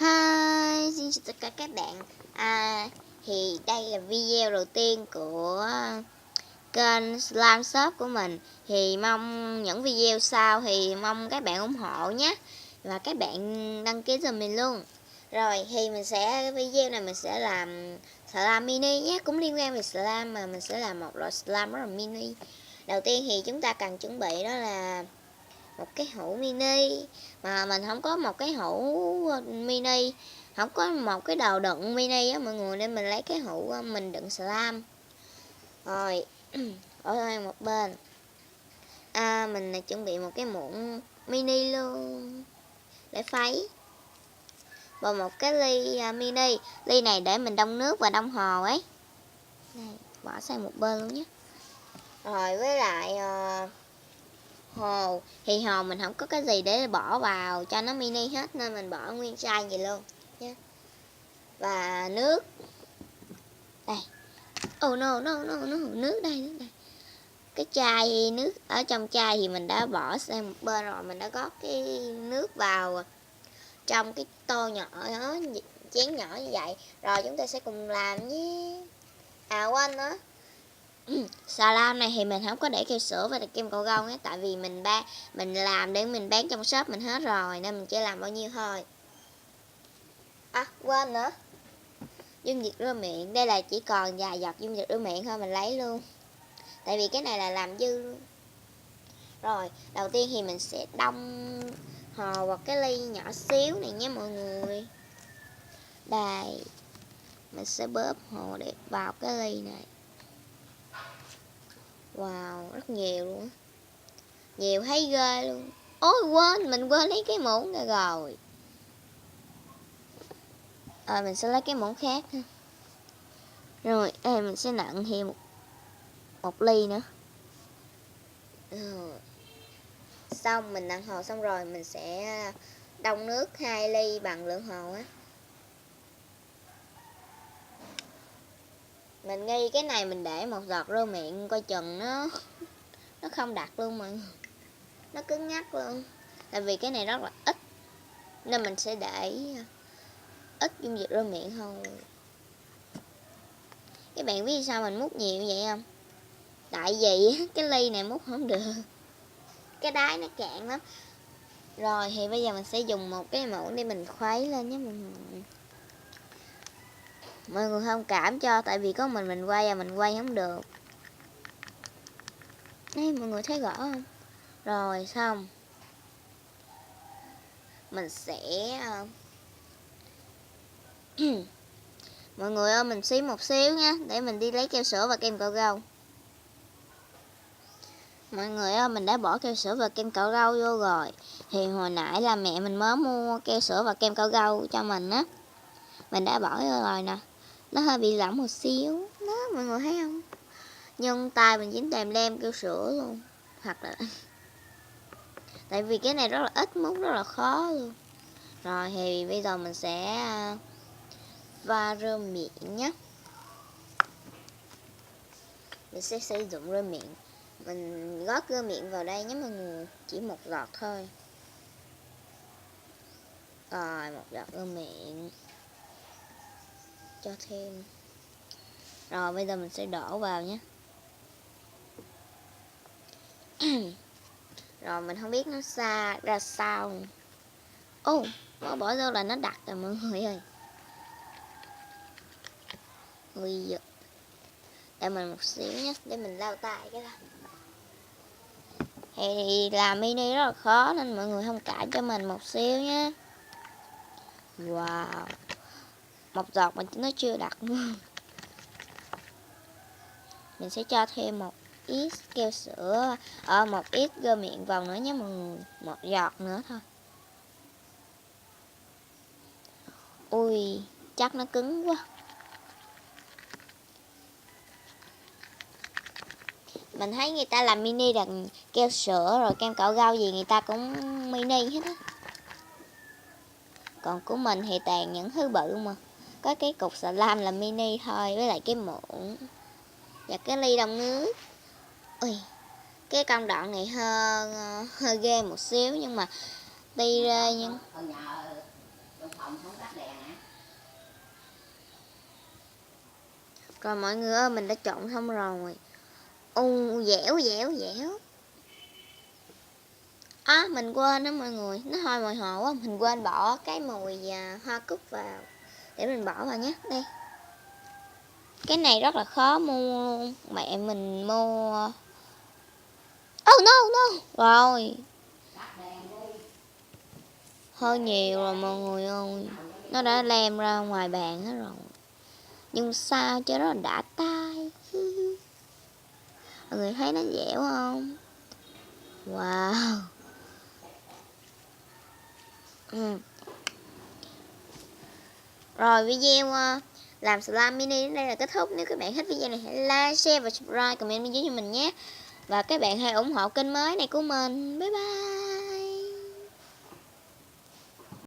Hi, xin chào tất cả các bạn. Thì đây là video đầu tiên của kênh Slime Shop của mình. Thì mong những video sau thì mong các bạn ủng hộ nhé. Và các bạn đăng ký giùm mình luôn. Rồi thì video này mình sẽ làm slime mini nhé. Cũng liên quan về slime mà mình sẽ làm một loại slime rất là mini. Đầu tiên thì chúng ta cần chuẩn bị đó là một cái hũ mini, mà mình không có một cái hũ mini, không có một cái đầu đựng mini á mọi người, nên mình lấy cái hũ mình đựng slime. Rồi ở một bên mình chuẩn bị một cái muỗng mini luôn để khuấy, và một cái ly mini. Ly này để mình đông nước và đông hồ ấy. Đây, bỏ sang một bên luôn nhé. Rồi với lại hồ thì hồ mình không có cái gì để bỏ vào cho nó mini hết, nên mình bỏ nguyên chai vậy luôn nhé. Và nước đây, nước đây. Cái chai nước ở trong chai thì mình đã bỏ sang một bên rồi, mình đã gót cái nước vào trong cái tô nhỏ đó, chén nhỏ như vậy. Rồi chúng ta sẽ cùng làm nhé. Quên nữa, slime này thì mình không có để keo sữa và kem cậu gông ấy, tại vì mình làm để mình bán trong shop mình hết rồi, nên mình chỉ làm bao nhiêu thôi. Quên nữa, dung dịch rửa miệng. Đây là chỉ còn vài giọt dung dịch rửa miệng thôi, mình lấy luôn, tại vì cái này là làm dư luôn. Rồi đầu tiên thì mình sẽ đông hồ vào cái ly nhỏ xíu này nhé mọi người. Đây, mình sẽ bóp hồ để vào cái ly này. Wow, rất nhiều luôn, nhiều thấy ghê luôn. Ôi mình quên lấy cái muỗng ra rồi. Mình sẽ lấy cái muỗng khác ha. Rồi mình sẽ nặn thêm một ly nữa. Xong mình nặn hồ xong rồi, mình sẽ đông nước 2 ly bằng lượng hồ á. Mình nghi cái này mình để một giọt rơ miệng coi chừng nó không đặc luôn mọi người, nó cứng nhắc luôn. Tại vì cái này rất là ít nên mình sẽ để ít dung dịch rơ miệng thôi. Các bạn biết sao mình múc nhiều vậy không? Tại vì cái ly này múc không được, cái đáy nó cạn lắm. Rồi thì bây giờ mình sẽ dùng một cái muỗng để mình khuấy lên nhé mọi người thông cảm cho, tại vì có mình quay và mình quay không được. Đây mọi người thấy rõ không? Rồi xong mình sẽ mọi người ơi, mình xí một xíu nha, để mình đi lấy keo sữa và kem cạo râu. Mọi người ơi, mình đã bỏ keo sữa và kem cạo râu vô rồi. Thì hồi nãy là mẹ mình mới mua keo sữa và kem cạo râu cho mình á, mình đã bỏ vô rồi nè. Nó hơi bị lỏng một xíu đó, mọi người thấy không? Nhưng tay mình dính tèm lem keo sữa luôn. Hoặc là tại vì cái này rất là ít múc, rất là khó luôn. Rồi thì bây giờ mình sẽ va rơ miệng nhé. Mình sẽ sử dụng rơ miệng. Mình gót rơ miệng vào đây nhé mọi người, chỉ một giọt thôi. Rồi một giọt rơ miệng, cho thêm. Rồi bây giờ mình sẽ đổ vào nhé. Rồi mình không biết nó ra sao. Nó bỏ vô là nó đặc rồi mọi người ơi. Ui giời. Để mình một xíu nhé, để mình lau tay cái đó. Thì làm mini rất là khó nên mọi người thông cảm cho mình một xíu nhé. Wow, một giọt mà nó chưa đặc luôn. Mình sẽ cho thêm một ít keo sữa, một ít rơ miệng vào nữa nhé mọi người, một giọt nữa thôi. Ui, chắc nó cứng quá. Mình thấy người ta làm mini đặt keo sữa rồi kem cạo râu gì người ta cũng mini hết á. Còn của mình thì toàn những thứ bự mà. Có cái cục slime là mini thôi, với lại cái muỗng và cái ly đông nước. Ui, cái công đoạn này hơi ghê một xíu, nhưng mà đi ra nhưng Rồi mọi người ơi, mình đã trộn xong rồi. Dẻo dẻo dẻo. Mình quên đó mọi người, nó hơi mùi hồ quá, mình quên bỏ cái mùi hoa cúc vào. Để mình bỏ vào nhé. Đây. Cái này rất là khó mua luôn. Mẹ mình mua. Oh no no. Rồi. Hơi nhiều rồi mọi người ơi. Nó đã lem ra ngoài bàn hết rồi. Nhưng sao cho nó đã tay. Mọi người thấy nó dẻo không? Wow. Rồi video làm slime mini đến đây là kết thúc. Nếu các bạn thích video này hãy like, share và subscribe, comment bên dưới cho mình nhé. Và các bạn hãy ủng hộ kênh mới này của mình. Bye bye.